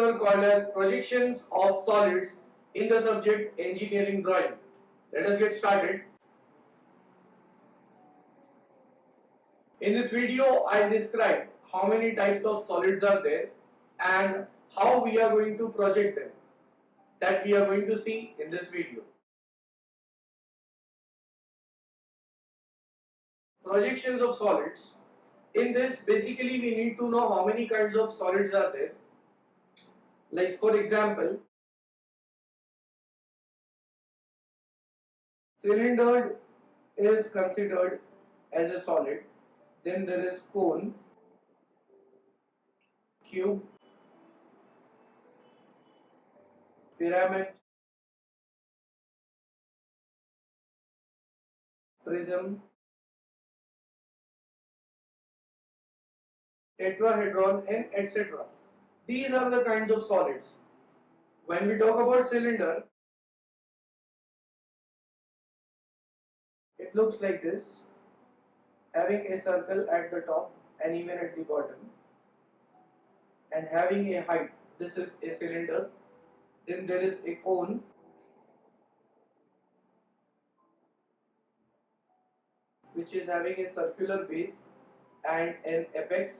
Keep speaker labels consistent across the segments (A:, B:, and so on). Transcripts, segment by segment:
A: chapter called as Projections of Solids in the subject Engineering Drawing. Let us get started. In this video, I describe how many types of solids are there and how we are going to project them. That we are going to see in this video. Projections of solids. In this, basically we need to know how many kinds of solids are there. Like for example, cylinder is considered as a solid. Then there is cone, cube, pyramid, prism, tetrahedron, and etc. These are the kinds of solids. When we talk about cylinder, it looks like this, having a circle at the top and even at the bottom, and having a height. This is a cylinder. Then there is a cone, which is having a circular base and an apex,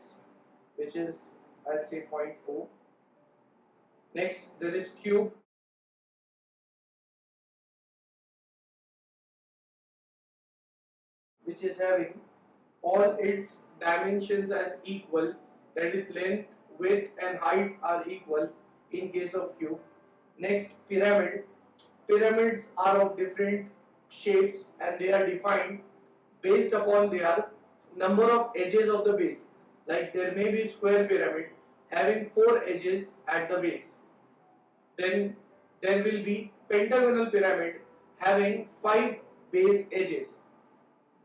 A: which is, I'll say, point O. Next there is cube, which is having all its dimensions as equal, that is length, width and height are equal in case of cube. Next, pyramid. Pyramids are of different shapes and they are defined based upon their number of edges of the base. Like there may be square pyramid having 4 edges at the base. Then there will be pentagonal pyramid having 5 base edges.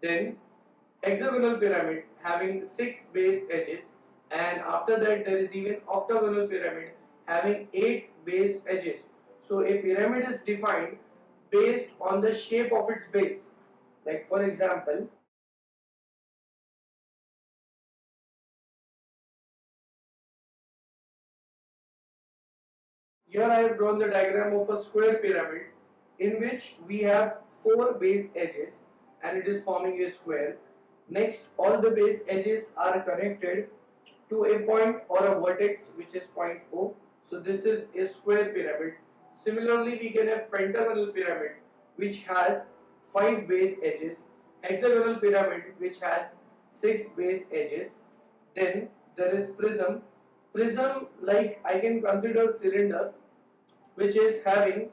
A: Then hexagonal pyramid having 6 base edges, and after that there is even octagonal pyramid having 8 base edges. So a pyramid is defined based on the shape of its base. Like for example, here I have drawn the diagram of a square pyramid in which we have 4 base edges and it is forming a square. Next, all the base edges are connected to a point or a vertex which is point O. So this is a square pyramid. Similarly, we can have pentagonal pyramid which has 5 base edges, hexagonal pyramid which has 6 base edges. Then there is prism. Prism, like I can consider cylinder, which is having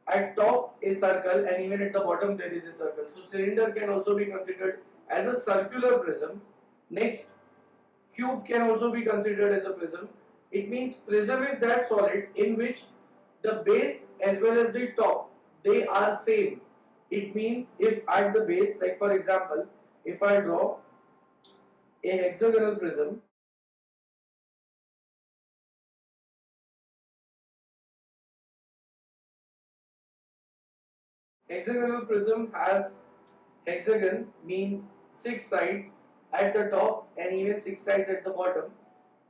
A: at top a circle and even at the bottom there is a circle. So cylinder can also be considered as a circular prism. Next, cube can also be considered as a prism. It means prism is that solid in which the base as well as the top, they are same. It means if at the base, like for example, if I draw a hexagonal prism, hexagonal prism has hexagon means 6 sides at the top and even 6 sides at the bottom,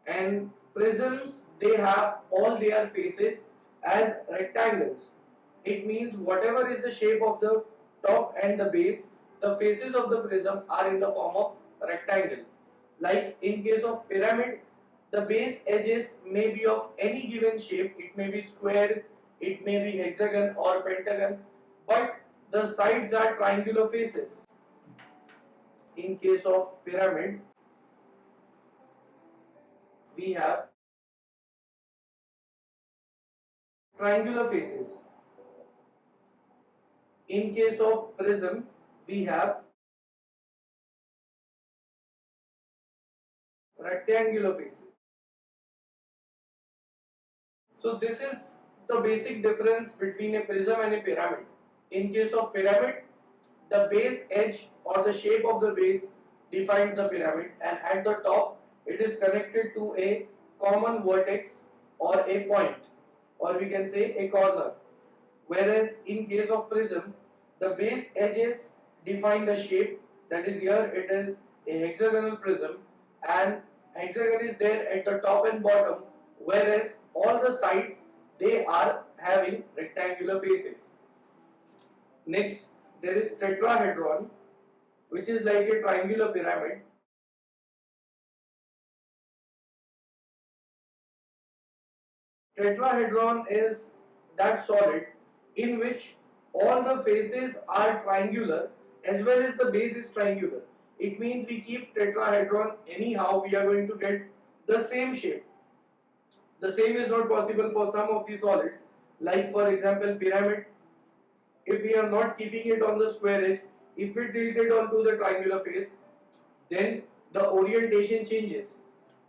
A: and prisms, they have all their faces as rectangles. It means whatever is the shape of the top and the base, the faces of the prism are in the form of rectangle. Like in case of pyramid, the base edges may be of any given shape. It may be square, it may be hexagon or pentagon, but the sides are triangular faces. In case of pyramid, we have triangular faces. In case of prism, we have rectangular faces. So this is the basic difference between a prism and a pyramid. In case of pyramid, the base edge or the shape of the base defines the pyramid, and at the top it is connected to a common vertex or a point, or we can say a corner. Whereas in case of prism, the base edges define the shape, that is here it is a hexagonal prism and hexagon is there at the top and bottom, whereas all the sides they are having rectangular faces. Next, there is tetrahedron, which is like a triangular pyramid. Tetrahedron is that solid in which all the faces are triangular as well as the base is triangular. It means we keep tetrahedron anyhow, we are going to get the same shape. The same is not possible for some of the solids, like for example pyramid. If we are not keeping it on the square edge, if we tilt it onto the triangular face, then the orientation changes.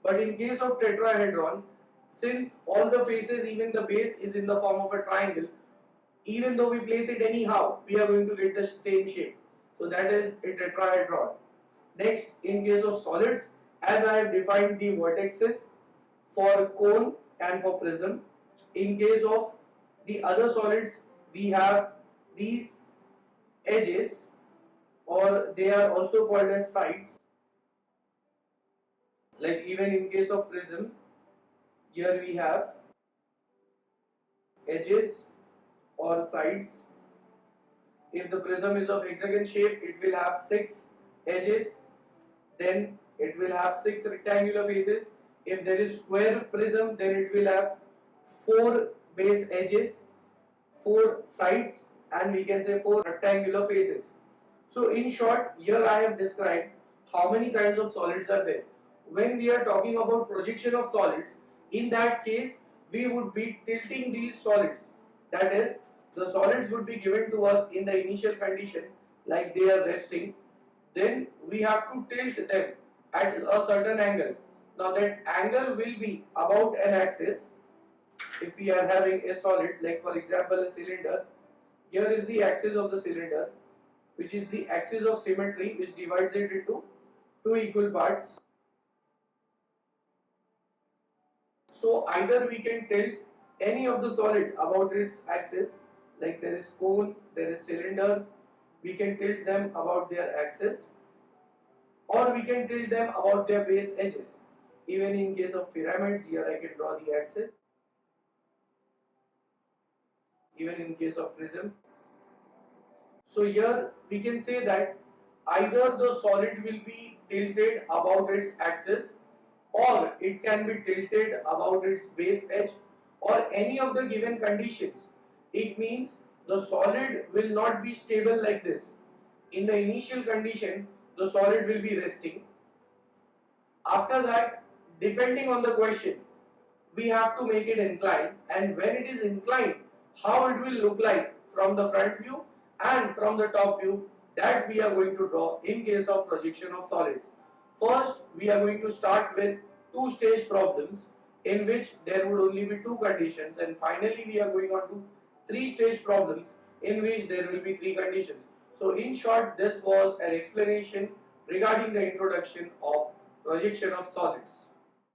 A: But in case of tetrahedron, since all the faces, even the base is in the form of a triangle, even though we place it anyhow, we are going to get the same shape. So that is a tetrahedron. Next, in case of solids, as I have defined the vertices for cone and for prism, in case of the other solids, we have these edges, or they are also called as sides. Like even in case of prism, here we have edges or sides. If the prism is of hexagon shape, it will have 6 edges, then it will have 6 rectangular faces. If there is square prism, then it will have 4 base edges, 4 sides, and we can say 4 rectangular faces. So in short, here I have described how many kinds of solids are there. When we are talking about projection of solids, in that case we would be tilting these solids. That is, the solids would be given to us in the initial condition like they are resting. Then we have to tilt them at a certain angle. Now that angle will be about an axis. If we are having a solid, like for example a cylinder, here is the axis of the cylinder, which is the axis of symmetry, which divides it into 2 equal parts. So either we can tilt any of the solid about its axis, like there is cone, there is cylinder, we can tilt them about their axis, or we can tilt them about their base edges. Even in case of pyramids, here I can draw the axis. Even in case of prism. So here we can say that either the solid will be tilted about its axis, or it can be tilted about its base edge, or any of the given conditions. It means the solid will not be stable like this. In the initial condition, the solid will be resting. After that, depending on the question, we have to make it inclined, and when it is inclined, how it will look like from the front view and from the top view, that we are going to draw in case of projection of solids. First, we are going to start with two-stage problems in which there would only be 2 conditions, and finally we are going on to 3-stage problems in which there will be 3 conditions. So in short, this was an explanation regarding the introduction of projection of solids.